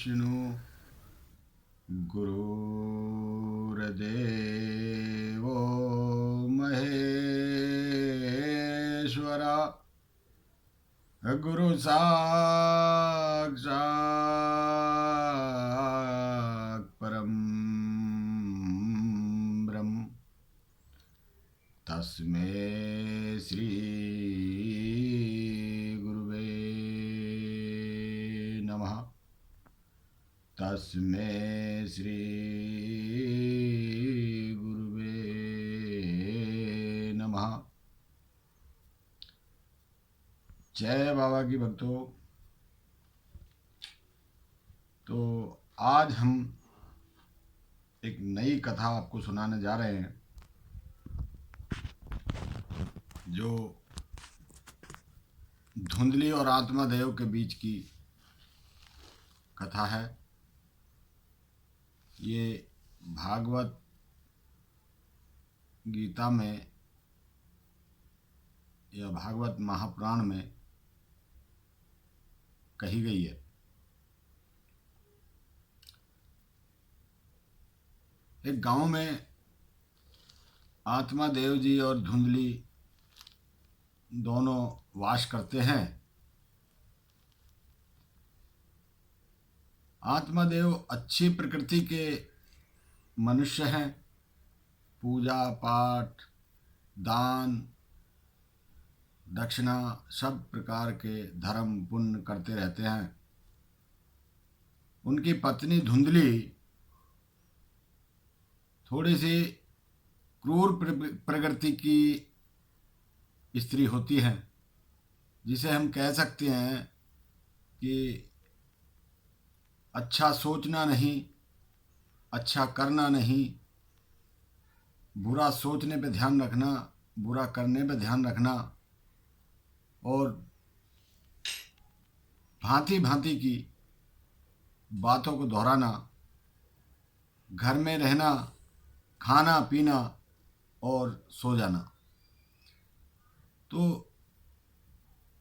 विष्णु गुरुर्देवो महेश्वरा गुरु साक्षात् परम ब्रह्म तस्मै श्री गुरुवे नमः। तस्मै श्री गुरुवे नमः। जय बाबा की भक्तों। तो आज हम एक नई कथा आपको सुनाने जा रहे हैं जो धुंधली और आत्मादेव के बीच की कथा है। ये भागवत गीता में या भागवत महापुराण में कही गई है। एक गांव में आत्मादेव जी और धुंधली दोनों वास करते हैं। आत्मादेव अच्छी प्रकृति के मनुष्य हैं। पूजा पाठ दान दक्षिणा सब प्रकार के धर्म पुण्य करते रहते हैं। उनकी पत्नी धुंधली थोड़ी सी क्रूर प्रकृति की स्त्री होती है, जिसे हम कह सकते हैं कि अच्छा सोचना नहीं, अच्छा करना नहीं, बुरा सोचने पे ध्यान रखना, बुरा करने पे ध्यान रखना और भांति भांति की बातों को दोहराना, घर में रहना, खाना पीना और सो जाना। तो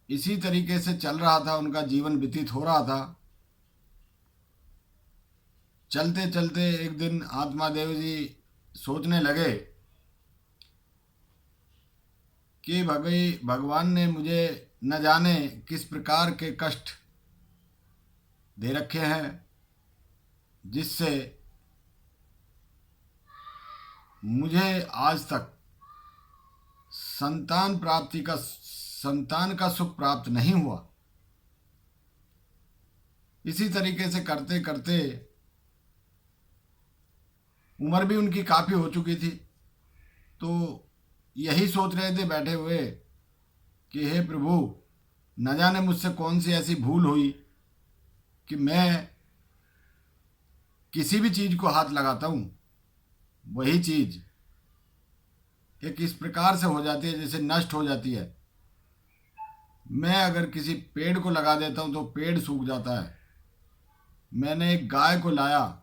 इसी तरीके से चल रहा था, उनका जीवन व्यतीत हो रहा था। चलते चलते एक दिन आत्मादेव जी सोचने लगे कि भगवान ने मुझे न जाने किस प्रकार के कष्ट दे रखे हैं, जिससे मुझे आज तक संतान का सुख प्राप्त नहीं हुआ। इसी तरीके से करते करते उम्र भी उनकी काफ़ी हो चुकी थी। तो यही सोच रहे थे बैठे हुए कि हे प्रभु, न जाने मुझसे कौन सी ऐसी भूल हुई कि मैं किसी भी चीज़ को हाथ लगाता हूँ, वही चीज़ एक इस प्रकार से हो जाती है जैसे नष्ट हो जाती है। मैं अगर किसी पेड़ को लगा देता हूँ तो पेड़ सूख जाता है। मैंने एक गाय को लाया,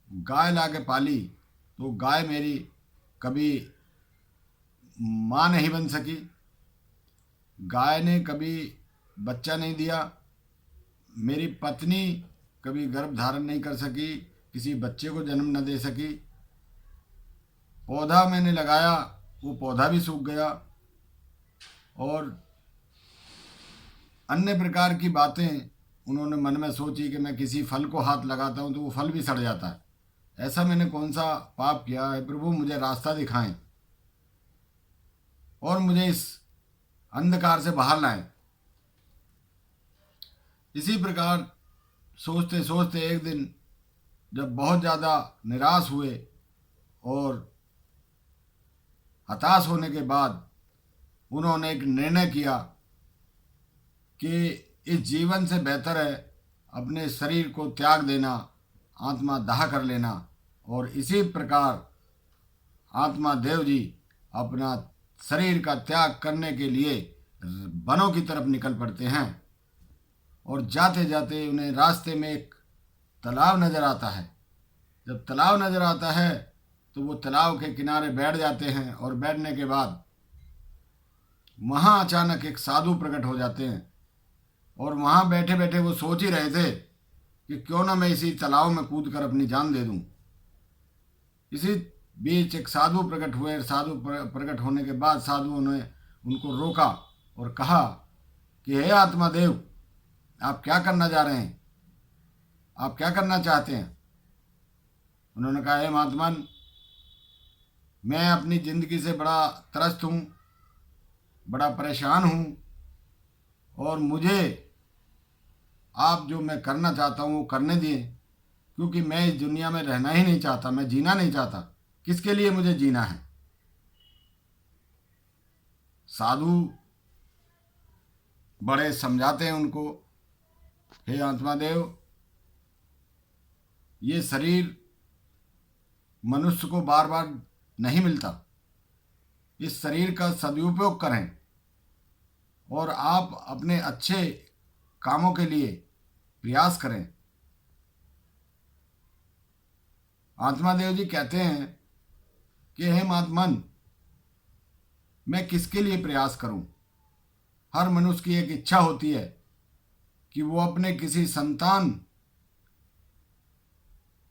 गाय ला के पाली, तो गाय मेरी कभी माँ नहीं बन सकी, गाय ने कभी बच्चा नहीं दिया, मेरी पत्नी कभी गर्भ धारण नहीं कर सकी, किसी बच्चे को जन्म न दे सकी। पौधा मैंने लगाया, वो पौधा भी सूख गया। और अन्य प्रकार की बातें उन्होंने मन में सोची कि मैं किसी फल को हाथ लगाता हूँ तो वो फल भी सड़ जाता है। ऐसा मैंने कौन सा पाप किया है प्रभु, मुझे रास्ता दिखाएं और मुझे इस अंधकार से बाहर लाएं। इसी प्रकार सोचते सोचते एक दिन जब बहुत ज़्यादा निराश हुए और हताश होने के बाद उन्होंने एक निर्णय किया कि इस जीवन से बेहतर है अपने शरीर को त्याग देना, आत्मा दाह कर लेना। और इसी प्रकार आत्मादेव जी अपना शरीर का त्याग करने के लिए वनों की तरफ निकल पड़ते हैं। और जाते जाते उन्हें रास्ते में एक तालाब नज़र आता है। जब तालाब नज़र आता है तो वो तालाब के किनारे बैठ जाते हैं और बैठने के बाद वहाँ अचानक एक साधु प्रकट हो जाते हैं। और वहाँ बैठे बैठे वो सोच ही रहे थे कि क्यों ना मैं इसी तालाब में कूद कर अपनी जान दे दूं। इसी बीच एक साधु प्रकट हुए। साधु प्रकट होने के बाद साधुओं ने उनको रोका और कहा कि हे आत्मादेव, आप क्या करना जा रहे हैं, आप क्या करना चाहते हैं। उन्होंने कहा, हे महात्मन, मैं अपनी ज़िंदगी से बड़ा त्रस्त हूँ, बड़ा परेशान हूँ, और मुझे आप जो मैं करना चाहता हूँ वो करने दिए, क्योंकि मैं इस दुनिया में रहना ही नहीं चाहता, मैं जीना नहीं चाहता। किसके लिए मुझे जीना है। साधु बड़े समझाते हैं उनको, हे आत्मादेव, ये शरीर मनुष्य को बार बार नहीं मिलता, इस शरीर का सदुपयोग करें और आप अपने अच्छे कामों के लिए प्रयास करें। आत्मादेव जी कहते हैं कि हे महात्मन, मैं किसके लिए प्रयास करूं। हर मनुष्य की एक इच्छा होती है कि वो अपने किसी संतान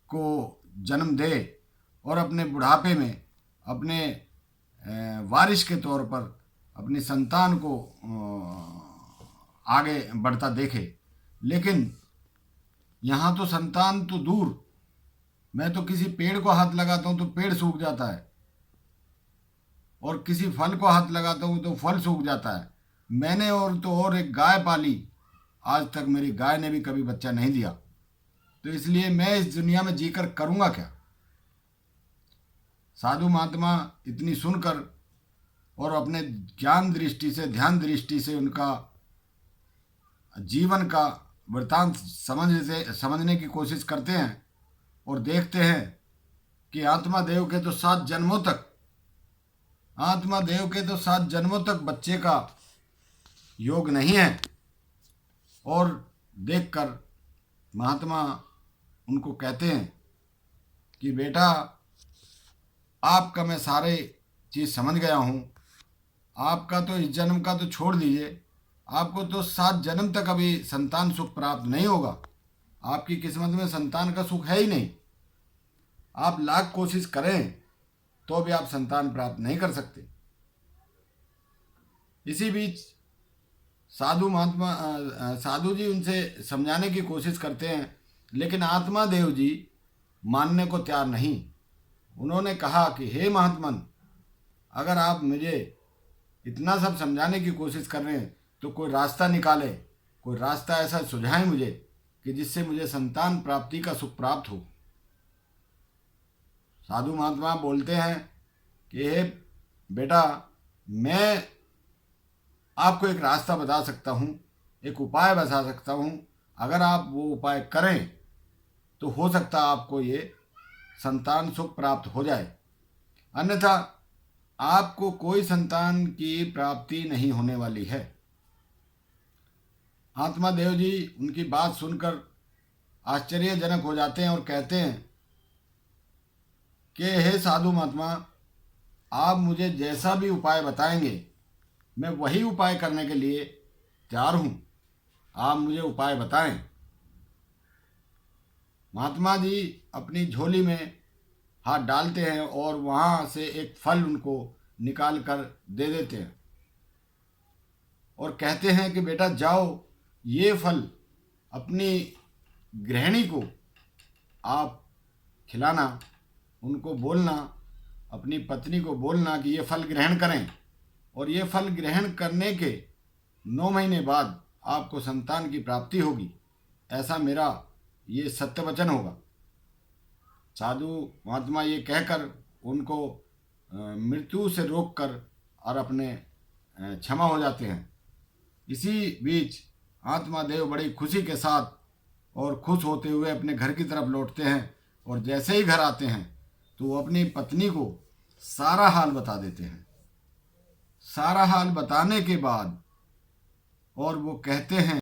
को जन्म दे और अपने बुढ़ापे में अपने वारिस के तौर पर अपनी संतान को आगे बढ़ता देखे। लेकिन यहाँ तो संतान तो दूर, मैं तो किसी पेड़ को हाथ लगाता हूँ तो पेड़ सूख जाता है, और किसी फल को हाथ लगाता हूँ तो फल सूख जाता है। मैंने और एक गाय पाली, आज तक मेरी गाय ने भी कभी बच्चा नहीं दिया, तो इसलिए मैं इस दुनिया में जीकर करूँगा क्या। साधु महात्मा इतनी सुनकर और अपने ज्ञान दृष्टि से, ध्यान दृष्टि से उनका जीवन का वृतांत समझने की कोशिश करते हैं और देखते हैं कि आत्मादेव के तो 7 जन्मों तक बच्चे का योग नहीं है। और देखकर महात्मा उनको कहते हैं कि बेटा, आपका मैं सारे चीज़ समझ गया हूँ, आपका तो इस जन्म का तो छोड़ दीजिए, आपको तो 7 जन्म तक अभी संतान सुख प्राप्त नहीं होगा। आपकी किस्मत में संतान का सुख है ही नहीं। आप लाख कोशिश करें तो भी आप संतान प्राप्त नहीं कर सकते। इसी बीच साधु जी उनसे समझाने की कोशिश करते हैं, लेकिन आत्मादेव जी मानने को तैयार नहीं। उन्होंने कहा कि हे महात्मन, अगर आप मुझे इतना सब समझाने की कोशिश कर रहे हैं तो कोई रास्ता निकाले, कोई रास्ता ऐसा सुझाएं मुझे कि जिससे मुझे संतान प्राप्ति का सुख प्राप्त हो। साधु महात्मा बोलते हैं कि हे बेटा, मैं आपको एक रास्ता बता सकता हूँ, एक उपाय बता सकता हूँ। अगर आप वो उपाय करें तो हो सकता है आपको ये संतान सुख प्राप्त हो जाए, अन्यथा आपको कोई संतान की प्राप्ति नहीं होने वाली है। आत्मादेव जी उनकी बात सुनकर आश्चर्यजनक हो जाते हैं और कहते हैं कि हे साधु महात्मा, आप मुझे जैसा भी उपाय बताएंगे मैं वही उपाय करने के लिए तैयार हूँ। आप मुझे उपाय बताएं। महात्मा जी अपनी झोली में हाथ डालते हैं और वहाँ से एक फल उनको निकाल कर दे देते हैं और कहते हैं कि बेटा जाओ, ये फल अपनी गृहिणी को आप खिलाना, उनको बोलना, अपनी पत्नी को बोलना कि ये फल ग्रहण करें, और ये फल ग्रहण करने के 9 महीने बाद आपको संतान की प्राप्ति होगी। ऐसा मेरा ये सत्य वचन होगा। साधु महात्मा ये कहकर उनको मृत्यु से रोककर और अपने क्षमा हो जाते हैं। इसी बीच आत्मादेव बड़ी खुशी के साथ और खुश होते हुए अपने घर की तरफ लौटते हैं, और जैसे ही घर आते हैं तो वो अपनी पत्नी को सारा हाल बता देते हैं। सारा हाल बताने के बाद और वो कहते हैं